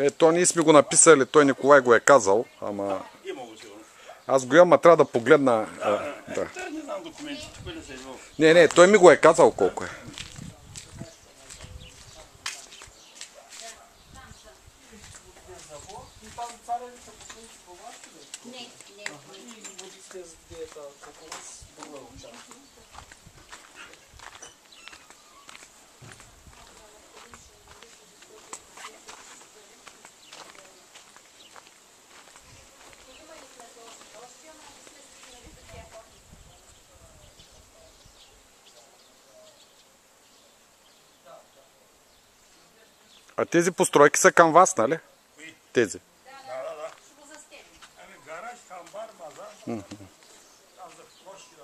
То ние сме го написали, той Николай го е казал, ама... Има го сигурно. Аз го имам, а трябва да погледна... Да. Не знам документите, тук не са извъл. Не, той ми го е казал колко е. А тези постройки са към вас, нали? Тези. Да. Ами гараж, хамбар, базар. Там за площи,